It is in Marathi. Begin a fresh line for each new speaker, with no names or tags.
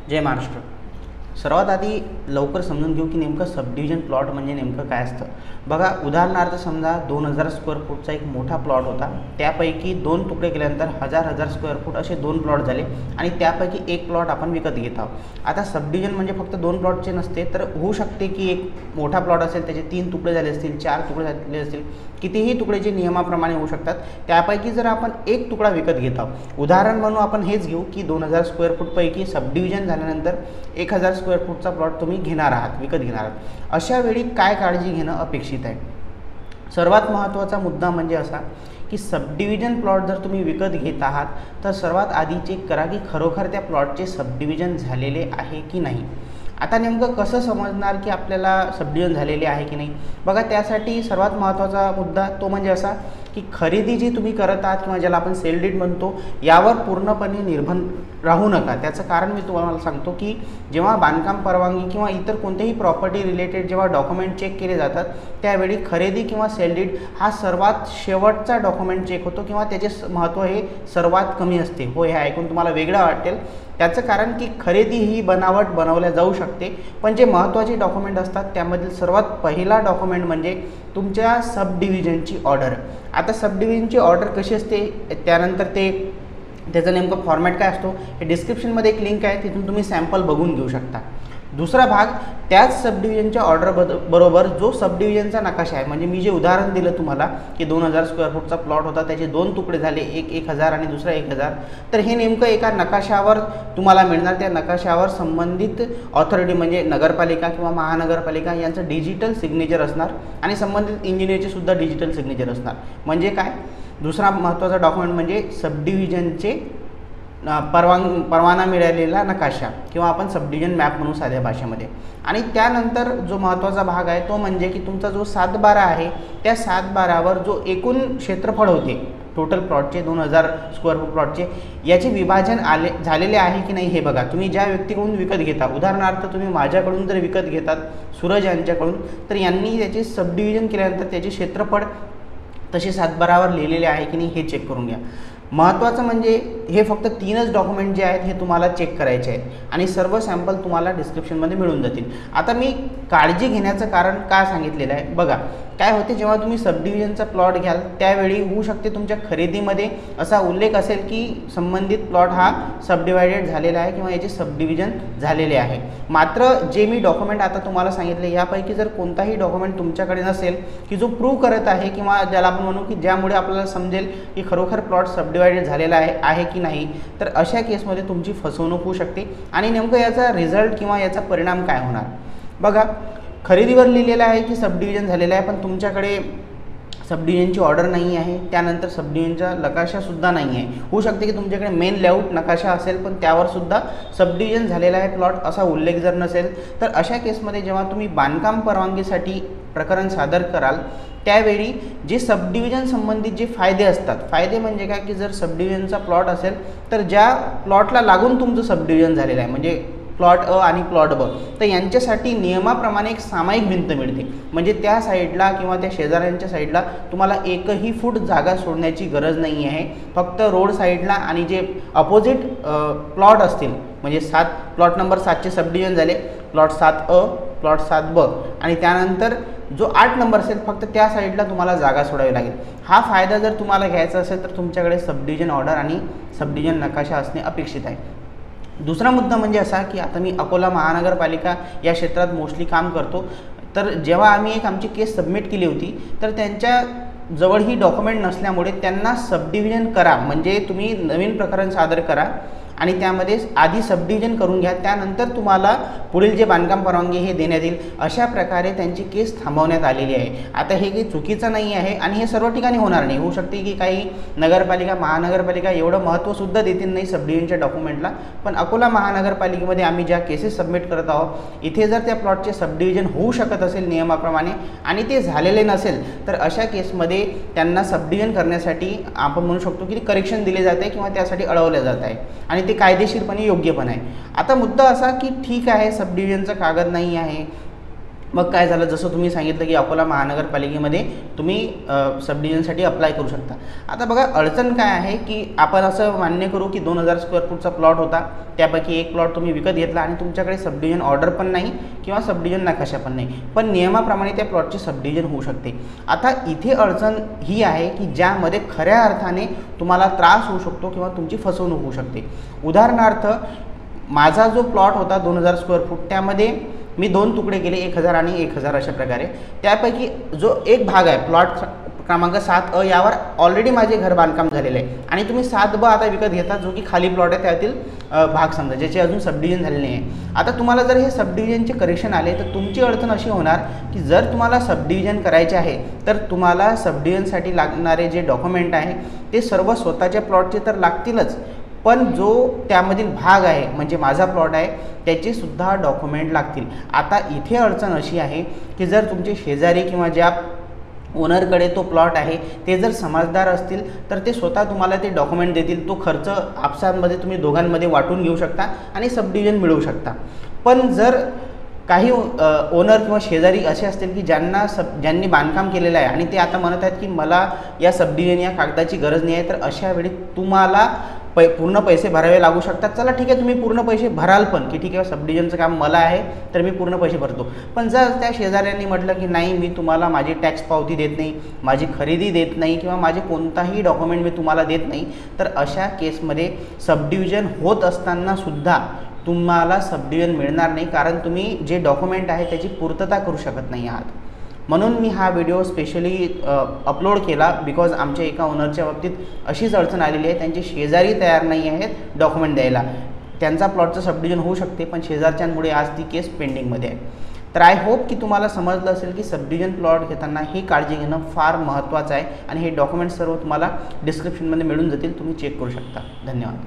जय महाराष्ट्र. सर्वात आधी लवकर समजून घेऊ की नेमकं सबडिव्हिजन प्लॉट म्हणजे नेमकं काय असतं. बघा, उदाहरणार्थ समजा 2000 स्क्वेअर फूटचा एक मोठा प्लॉट होता. त्यापैकी 2 तुकडे केल्यानंतर 1000 स्क्वेअर फूट असे 2 प्लॉट झाले आणि त्यापैकी एक प्लॉट आपण विकत घेत आहोत. आता सबडिव्हिजन म्हणजे फक्त 2 प्लॉटचे नसते, तर होऊ शकते की एक मोठा प्लॉट असेल, त्याचे 3 तुकडे झाले असतील, 4 तुकडे झाले असतील, कितीही तुकडे जे नियमाप्रमाणे होऊ शकतात. त्यापैकी जर आपण एक तुकडा विकत घेत आहोत, उदाहरण म्हणून आपण हेच घेऊ की 2000 स्क्वेअर फूटपैकी सबडिव्हिजन झाल्यानंतर 1000 स्क्वेअर फूटचा प्लॉट तुम्ही घेणार आहात, विकत घेणार आहात. अशा वेळी काय काळजी घेणं अपेक्षित आहे? सर्वात महत्त्वाचा मुद्दा म्हणजे असा की सबडिव्हिजन प्लॉट जर तुम्ही विकत घेत आहात तर सर्वात आधी चेक करा की खरोखर त्या प्लॉटचे सबडिव्हिजन झालेले आहे की नाही. आता नेमकं कसं समजणार की आपल्याला सबडिव्हिजन झालेले आहे की नाही? बघा, त्यासाठी सर्वात महत्त्वाचा मुद्दा तो म्हणजे असा की खरेदी जी तुम्ही करत आहात किंवा ज्याला आपण सेल डीड म्हणतो, यावर पूर्णपणे निर्भर राहू नका. त्याचं कारण मी तुम्हाला सांगतो की जेव्हा बांधकाम परवानगी किंवा इतर कोणत्याही प्रॉपर्टी रिलेटेड जेव्हा डॉक्युमेंट चेक केले जातात, त्यावेळी खरेदी किंवा सेल डीड हा सर्वात शेवटचा डॉक्युमेंट चेक होतो किंवा त्याचे महत्त्व हे सर्वात कमी असते. हो, हे ऐकून तुम्हाला वेगळं वाटेल. त्याचं कारण की खरेदी ही बनावट बनवल्या जाऊ शकते, पण जे महत्त्वाचे डॉक्युमेंट असतात त्यामधील सर्वात पहिला डॉक्युमेंट म्हणजे तुमच्या सबडिव्हिजनची ऑर्डर. आता सबडिव्हिजनची ऑर्डर कशी असते, त्यानंतर त्याचं नेमकं फॉर्मॅट काय असतो, हे डिस्क्रिप्शनमध्ये एक लिंक आहे, तिथून तुम्ही सॅम्पल बघून घेऊ शकता. दुसरा भाग, त्याच सबडिव्हिजनच्या ऑर्डर बरोबर जो सबडिव्हिजनचा नकाशा आहे, म्हणजे मी जे उदाहरण दिलं तुम्हाला की 2000 स्क्वेअर फूटचा प्लॉट होता, त्याचे 2 तुकडे झाले, एक 1000 आणि दुसरा 1000, तर हे नेमकं एका नकाशावर तुम्हाला मिळणार. त्या नकाशावर संबंधित ऑथॉरिटी म्हणजे नगरपालिका किंवा महानगरपालिका यांचं डिजिटल सिग्नेचर असणार आणि संबंधित इंजिनियरचे सुद्धा डिजिटल सिग्नेचर असणार. म्हणजे काय, दुसरा महत्त्वाचा डॉक्युमेंट म्हणजे सबडिव्हिजनचे परवाना मिळालेला नकाशा किंवा आपण सबडिव्हिजन मॅप म्हणू साध्या भाषेमध्ये. आणि त्यानंतर जो महत्त्वाचा भाग आहे तो म्हणजे की तुमचा जो 7/12 आहे, त्या 7/12वर जो एकूण क्षेत्रफळ होते टोटल प्लॉटचे 2000 स्क्वेअर फूट प्लॉटचे, याचे विभाजन झालेले आहे की नाही हे बघा. तुम्ही ज्या व्यक्तीकडून विकत घेता, उदाहरणार्थ तुम्ही माझ्याकडून जर विकत घेतात, सूरज यांच्याकडून, तर यांनी त्याचे सबडिव्हिजन केल्यानंतर त्याचे क्षेत्रफळ तसे 7/12वर लिहिलेले आहे की नाही हे चेक करून घ्या. महत्त्वाचं म्हणजे हे फक्त 3च डॉक्युमेंट जे आहेत हे तुम्हाला चेक करायचे आहेत आणि सर्व सॅम्पल तुम्हाला डिस्क्रिप्शनमध्ये मिळून जातील. आता मी काळजी घेण्याचं कारण काय सांगितलेलं आहे बघा. काय होते, जेव्हा तुम्ही सबडिव्हिजनचा प्लॉट घ्याल त्यावेळी होऊ शकते तुमच्या खरेदीमध्ये असा उल्लेख असेल की संबंधित प्लॉट हा सबडिवायडेड झालेला आहे किंवा याचे सबडिव्हिजन झालेले आहे. मात्र जे मी डॉक्युमेंट आता तुम्हाला सांगितले यापैकी जर कोणताही डॉक्युमेंट तुमच्याकडे नसेल की जो प्रूव्ह करत आहे किंवा ज्याला आपण म्हणू की ज्यामुळे आपल्याला समजेल की खरोखर प्लॉट सबडिवायडेड झालेला आहे की नाही, तर अशा केसमध्ये तुमची फसवणूक होऊ शकते. आणि नेमकं याचा रिझल्ट किंवा याचा परिणाम काय होणार बघा. खरेदीवर लिहिलेलं आहे की सबडिव्हिजन झालेलं आहे, पण तुमच्याकडे सबडिव्हिजनची ऑर्डर नाही आहे, त्यानंतर सबडिव्हिजनचा नकाशासुद्धा नाही आहे. होऊ शकते की तुमच्याकडे मेन लेआउट नकाशा असेल पण त्यावरसुद्धा सबडिव्हिजन झालेला आहे प्लॉट असा उल्लेख जर नसेल, तर अशा केसमध्ये जेव्हा तुम्ही बांधकाम परवानगीसाठी प्रकरण सादर कराल त्यावेळी जे सबडिव्हिजन संबंधित जे फायदे असतात, फायदे म्हणजे काय की जर सबडिव्हिजनचा प्लॉट असेल तर ज्या प्लॉटला लागून तुमचं सबडिव्हिजन झालेलं आहे म्हणजे प्लॉट अ आणि प्लॉट ब, तर यांच्यासाठी नियमाप्रमाणे एक सामायिक भिंत मिळते. म्हणजे त्या साईडला किंवा त्या शेजाऱ्यांच्या साईडला तुम्हाला एकही फूट जागा सोडण्याची गरज नाही आहे. फक्त रोड साईडला आणि जे अपोजिट प्लॉट असतील म्हणजे प्लॉट नंबर 7चे सबडिव्हिजन झाले, प्लॉट 7A, प्लॉट 7B आणि त्यानंतर जो 8 नंबर असेल फक्त त्या साईडला तुम्हाला जागा सोडावी लागेल. हा फायदा जर तुम्हाला घ्यायचा असेल तर तुमच्याकडे सबडिव्हिजन ऑर्डर आणि सबडिव्हिजन नकाशा असणे अपेक्षित आहे. दुसरा मुद्दा म्हणजे असा की आता मी अकोला महानगरपालिका या क्षेत्रात मोस्टली काम करतो, तर जेव्हा आम्ही आमची केस सबमिट केली होती तर त्यांच्या जवळ ही डॉक्युमेंट नसल्यामुळे त्यांना सबडिव्हिजन करा म्हणजे तुम्ही नवीन प्रकरण सादर करा आणि त्यामध्ये आधी सबडिव्हिजन करून घ्या, त्यानंतर तुम्हाला पुढील जे बांधकाम परवानगी हे देण्यात येईल, अशा प्रकारे त्यांची केस थांबवण्यात आलेली आहे. आता हे काही चुकीचं नाही आहे आणि हे सर्व ठिकाणी होणार नाही. होऊ शकते की काही नगरपालिका महानगरपालिका एवढं महत्त्वसुद्धा देतील नाही सबडिव्हिजनच्या डॉक्युमेंटला, पण अकोला महानगरपालिकेमध्ये आम्ही ज्या केसेस सबमिट करत आहोत इथे जर त्या प्लॉटचे सबडिव्हिजन होऊ शकत असेल नियमाप्रमाणे आणि ते झालेले नसेल तर अशा केसमध्ये त्यांना सबडिव्हिजन करण्यासाठी आपण म्हणू शकतो की करेक्शन दिले जाते किंवा त्यासाठी अडवले जात आहे आणि ते कायदेशीरपणे योग्य पण आहे. आता मुद्दा असा की ठीक आहे सबडिव्हिजनचा कागद नाही आहे, मग काय झालं, जसं तुम्ही सांगितलं की अकोला महानगरपालिकेमध्ये तुम्ही सब डिव्हिजनसाठी अप्लाय करू शकता. आता बघा अडचण काय आहे की आपण असं मान्य करू की 2000 स्क्वेअर फूटचा प्लॉट होता, त्यापैकी एक प्लॉट तुम्ही विकत घेतला आणि तुमच्याकडे सब डिव्हिजन ऑर्डर पण नाही किंवा सब डिव्हिजन नकाशा पण नाही, पण नियमाप्रमाणे त्या प्लॉटची सब डिव्हिजन होऊ शकते. आता इथे अडचण ही आहे की ज्यामध्ये खऱ्या अर्थाने तुम्हाला त्रास होऊ शकतो किंवा तुमची फसवणूक होऊ शकते. उदाहरणार्थ माझा जो प्लॉट होता 2000 स्क्वेअर फूट, त्यामध्ये मी 2 तुकडे केले, 1000 आणि 1000 अशा प्रकारे. त्यापैकी जो एक भाग आहे प्लॉट क्रमांक 7A यावर ऑलरेडी माझे घर बांधकाम झालेले आहे आणि तुम्ही 7B आता विकत घेता, जो की खाली प्लॉट आहे त्यातील भाग समजा, ज्याचे अजून सब डिव्हिजन झालेले नाही आहे. आता तुम्हाला जर हे सब डिव्हिजनचे करेक्शन आले तर तुमची अडचण अशी होणार की जर तुम्हाला सब डिव्हिजन करायचे आहे तर तुम्हाला सब डिव्हिजनसाठी लागणारे जे डॉक्युमेंट आहे ते सर्व स्वतःच्या प्लॉटचे तर लागतीलच, पण जो त्यामधील भाग आहे म्हणजे माझा प्लॉट आहे त्याचे सुद्धा डॉक्युमेंट लागतील. आता इथे अडचण अशी आहे की जर तुमचे शेजारी किंवा ज्या ओनरकडे तो प्लॉट आहे ते जर समजदार असतील तर ते स्वतः तुम्हाला ते डॉक्युमेंट देतील. तो खर्च आपसांमध्ये तुम्ही दोघांमध्ये वाटून घेऊ शकता आणि सब डिव्हिजन मिळवू शकता. पण जर काही ओनर किंवा शेजारी असे असतील की ज्यांनी बांधकाम केलेलं आहे आणि ते आता म्हणत आहेत की मला या सब डिव्हिजन या कागदाची गरज नाही आहे, तर अशा वेळी तुम्हाला पूर्ण पैसे भरावे लागू शकतात. चला ठीक आहे, तुम्ही पूर्ण पैसे भराल पण की ठीक आहे सब डिव्हिजनचं काम मला आहे तर मी पूर्ण पैसे भरतो. पण जर त्या शेजाऱ्यांनी म्हटलं की नाही मी तुम्हाला माझी टॅक्स पावती देत नाही, माझी खरेदी देत नाही किंवा माझे कोणताही डॉक्युमेंट मी तुम्हाला देत नाही, तर अशा केसमध्ये सब डिव्हिजन होत असताना सुद्धा तुम्हाला सब डिव्हिजन मिळणार नाही, कारण तुम्ही जे डॉक्युमेंट आहे त्याची पूर्तता करू शकत नाही आहात. म्हणून मी हा व्हिडिओ स्पेशली अपलोड केला बिकॉज आमच्या एका ओनरच्या बाबतीत अशीच अडचण आलेली आहे. त्यांचे शेजारी तयार नाही आहेत डॉक्युमेंट द्यायला. त्यांचा प्लॉटचं सब डिव्हिजन होऊ शकते पण शेजारच्यांमुळे आज ती केस पेंडिंगमध्ये आहे. तर आय होप की तुम्हाला समजलं असेल की सब डिव्हिजन प्लॉट घेताना ही काळजी घेणं फार महत्त्वाचं आहे आणि हे डॉक्युमेंट्स सर्व तुम्हाला डिस्क्रिप्शनमध्ये मिळून जातील, तुम्ही चेक करू शकता. धन्यवाद.